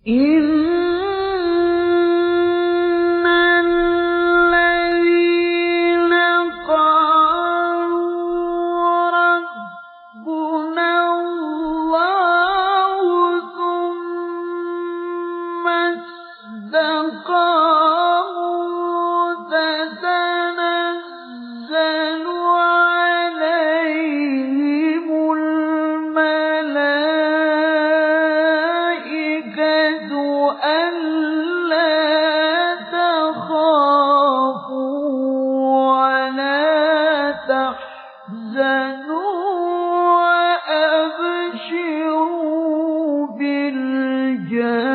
إِنَّ الَّذِينَ قَالُوا رَبُّنَا اللَّهُ ثُمَّ اسْتَقَامُوا تَتَنَزَّلُ عَلَيْهِمُ الْمَلَائِكَةُ أَلَّا تَخَافُوا وَلَا تَحْزَنُوا وَأَبْشِرُوا بِالْجَنَّةِ